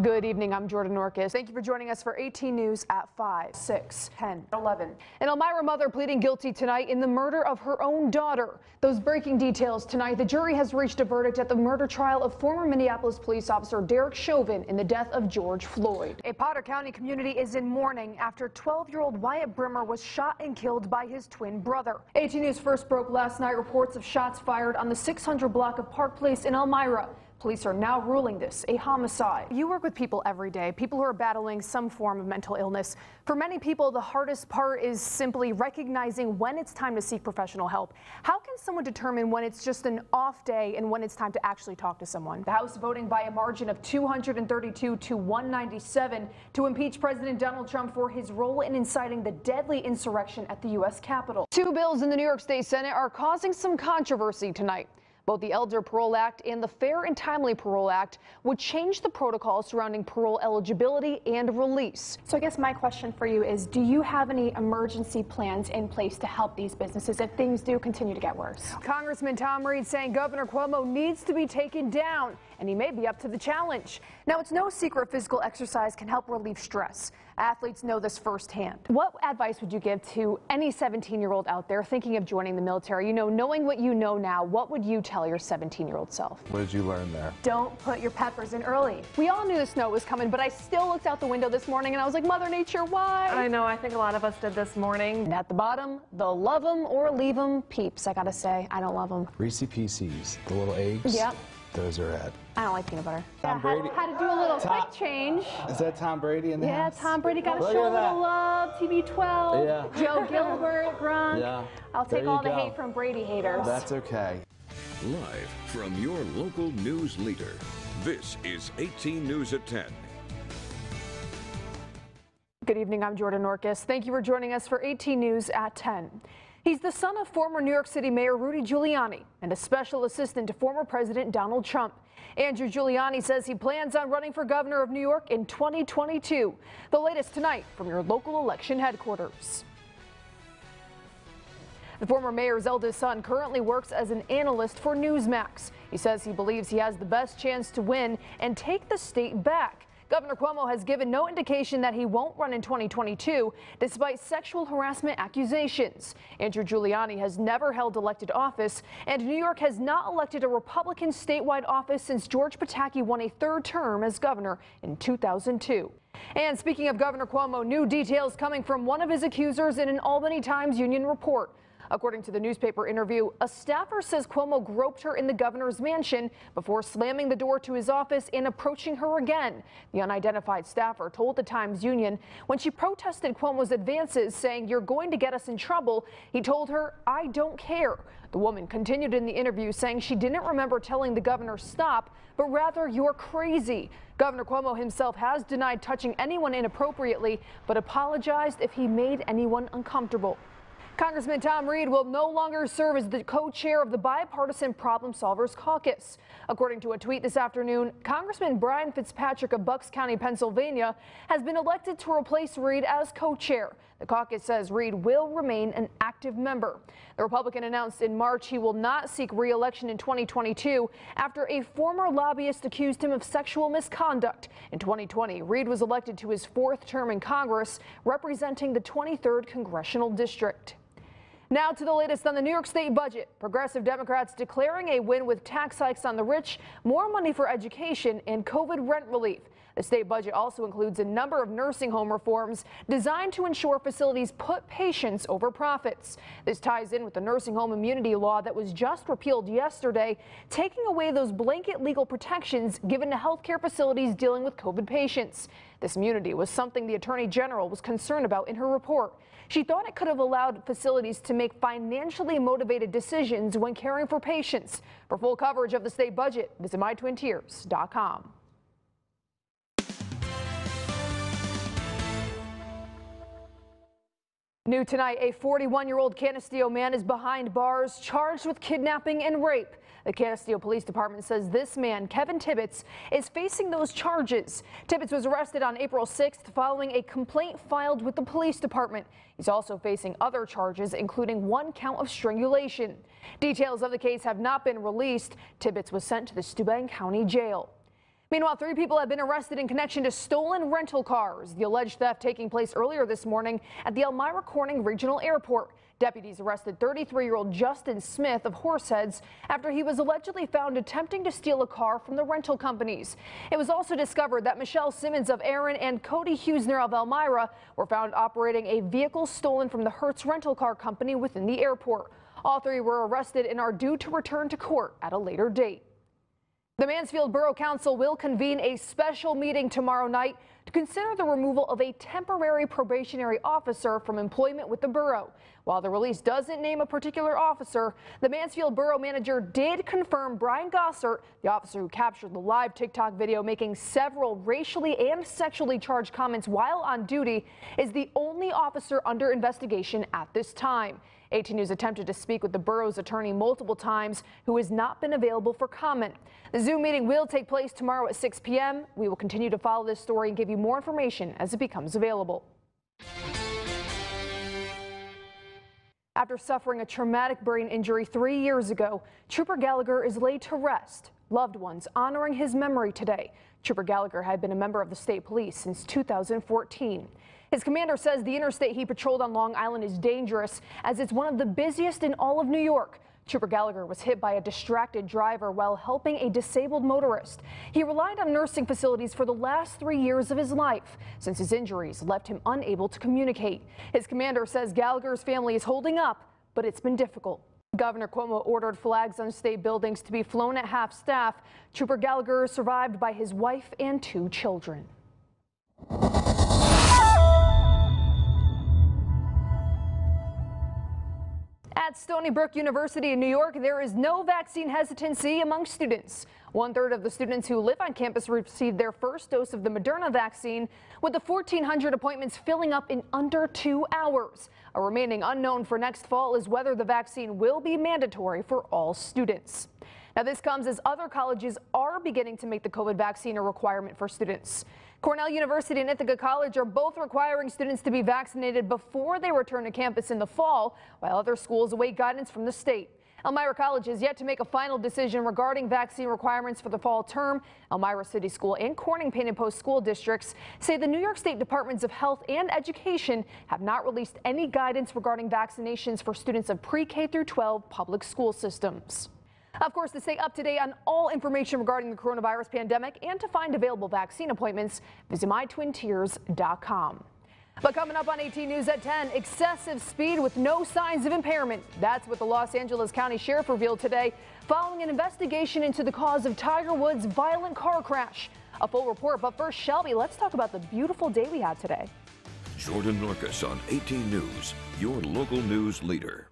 Good evening, I'm Jordan Norkus. Thank you for joining us for 18 News at 5, 6, 10, 11. An Elmira mother pleading guilty tonight in the murder of her own daughter. Those breaking details tonight. The jury has reached a verdict at the murder trial of former Minneapolis police officer Derek Chauvin in the death of George Floyd. A Potter County community is in mourning after 12-year-old Wyatt Brimmer was shot and killed by his twin brother. 18 News first broke last night reports of shots fired on the 600 block of Park Place in Elmira. Police are now ruling this a homicide. You work with people every day, people who are battling some form of mental illness. For many people, the hardest part is simply recognizing when it's time to seek professional help. How can someone determine when it's just an off day and when it's time to actually talk to someone? The House voting by a margin of 232 to 197 to impeach President Donald Trump for his role in inciting the deadly insurrection at the U.S. Capitol. Two bills in the New York State Senate are causing some controversy tonight. Both the Elder Parole Act and the Fair and Timely Parole Act would change the protocol surrounding parole eligibility and release. So I guess my question for you is, do you have any emergency plans in place to help these businesses if things do continue to get worse? Congressman Tom Reed saying Governor Cuomo needs to be taken down, and he may be up to the challenge. Now, it's no secret physical exercise can help relieve stress. Athletes know this firsthand. What advice would you give to any 17-year-old out there thinking of joining the military? You know, knowing what you know now, what would you tell your 17-year-old self? What did you learn there? Don't put your peppers in early. We all knew the snow was coming, but I still looked out the window this morning and I was like, Mother Nature, why? I know, I think a lot of us did this morning. And at the bottom, the love 'em or leave 'em peeps. I gotta say, I don't love them. Reese's Pieces, the little eggs. Yep. Those are at. I don't like peanut butter. Tom Brady. Had to do a little quick change. Is that Tom Brady in the house? Yeah, Tom Brady got to Look show a at that. little love. TB12. Yeah. Joe Gilbert, Gronk. Yeah. I'll take There all you the go. hate from Brady haters. That's okay. Live from your local news leader, this is 18 News at 10. Good evening, I'm Jordan Norkus. Thank you for joining us for 18 News at 10. He's the son of former New York City Mayor Rudy Giuliani and a special assistant to former President Donald Trump. Andrew Giuliani says he plans on running for governor of New York in 2022. The latest tonight from your local election headquarters. The former mayor's eldest son currently works as an analyst for Newsmax. He says he believes he has the best chance to win and take the state back. Governor Cuomo has given no indication that he won't run in 2022, despite sexual harassment accusations. Andrew Giuliani has never held elected office, and New York has not elected a Republican statewide office since George Pataki won a third term as governor in 2002. And speaking of Governor Cuomo, new details coming from one of his accusers in an Albany Times-Union report. According to the newspaper interview, a staffer says Cuomo groped her in the governor's mansion before slamming the door to his office and approaching her again. The unidentified staffer told the Times-Union when she protested Cuomo's advances, saying, "You're going to get us in trouble," he told her, "I don't care." The woman continued in the interview saying she didn't remember telling the governor stop, but rather, "You're crazy." Governor Cuomo himself has denied touching anyone inappropriately, but apologized if he made anyone uncomfortable. Congressman Tom Reed will no longer serve as the co-chair of the Bipartisan Problem Solvers Caucus. According to a tweet this afternoon, Congressman Brian Fitzpatrick of Bucks County, Pennsylvania, has been elected to replace Reed as co-chair. The caucus says Reed will remain an active member. The Republican announced in March he will not seek re-election in 2022 after a former lobbyist accused him of sexual misconduct. In 2020, Reed was elected to his fourth term in Congress, representing the 23rd Congressional District. Now to the latest on the New York State budget. Progressive Democrats declaring a win with tax hikes on the rich, more money for education, and COVID rent relief. The state budget also includes a number of nursing home reforms designed to ensure facilities put patients over profits. This ties in with the nursing home immunity law that was just repealed yesterday, taking away those blanket legal protections given to healthcare facilities dealing with COVID patients. This immunity was something the Attorney General was concerned about in her report. She thought it could have allowed facilities to make financially motivated decisions when caring for patients. For full coverage of the state budget, visit mytwintiers.com. New tonight, a 41-year-old Canisteo man is behind bars charged with kidnapping and rape. The Canisteo Police Department says this man, Kevin Tibbetts, is facing those charges. Tibbetts was arrested on April 6th following a complaint filed with the police department. He's also facing other charges, including one count of strangulation. Details of the case have not been released. Tibbetts was sent to the Steuben County Jail. Meanwhile, 3 people have been arrested in connection to stolen rental cars. The alleged theft taking place earlier this morning at the Elmira Corning Regional Airport. Deputies arrested 33-year-old Justin Smith of Horseheads after he was allegedly found attempting to steal a car from the rental companies. It was also discovered that Michelle Simmons of Aaron and Cody Huesner of Elmira were found operating a vehicle stolen from the Hertz rental car company within the airport. All 3 were arrested and are due to return to court at a later date. The Mansfield Borough Council will convene a special meeting tomorrow night to consider the removal of a temporary probationary officer from employment with the borough. While the release doesn't name a particular officer, the Mansfield Borough manager did confirm Brian Gossert, the officer who captured the live TikTok video making several racially and sexually charged comments while on duty, is the only officer under investigation at this time. 18 News attempted to speak with the borough's attorney multiple times, who has not been available for comment. The Zoom meeting will take place tomorrow at 6 p.m. We will continue to follow this story and give you more information as it becomes available. After suffering a traumatic brain injury 3 years ago, Trooper Gallagher is laid to rest. Loved ones honoring his memory today. Trooper Gallagher had been a member of the state police since 2014. His commander says the interstate he patrolled on Long Island is dangerous, as it's one of the busiest in all of New York. Trooper Gallagher was hit by a distracted driver while helping a disabled motorist. He relied on nursing facilities for the last 3 years of his life, since his injuries left him unable to communicate. His commander says Gallagher's family is holding up, but it's been difficult. Governor Cuomo ordered flags on state buildings to be flown at half-staff. Trooper Gallagher is survived by his wife and 2 children. At Stony Brook University in New York, there is no vaccine hesitancy among students. 1/3 of the students who live on campus received their first dose of the Moderna vaccine, with the 1,400 appointments filling up in under 2 hours. A remaining unknown for next fall is whether the vaccine will be mandatory for all students. Now, this comes as other colleges are beginning to make the COVID vaccine a requirement for students. Cornell University and Ithaca College are both requiring students to be vaccinated before they return to campus in the fall, while other schools await guidance from the state. Elmira College has yet to make a final decision regarding vaccine requirements for the fall term. Elmira City School and Corning Painted Post school districts say the New York State Departments of Health and Education have not released any guidance regarding vaccinations for students of pre-K through 12 public school systems. Of course, to stay up to date on all information regarding the coronavirus pandemic and to find available vaccine appointments, visit mytwintiers.com. But coming up on 18 News at 10, excessive speed with no signs of impairment. That's what the Los Angeles County Sheriff revealed today following an investigation into the cause of Tiger Woods' violent car crash. A full report, but first, Shelby, let's talk about the beautiful day we had today. Jordan Norkus on 18 News, your local news leader.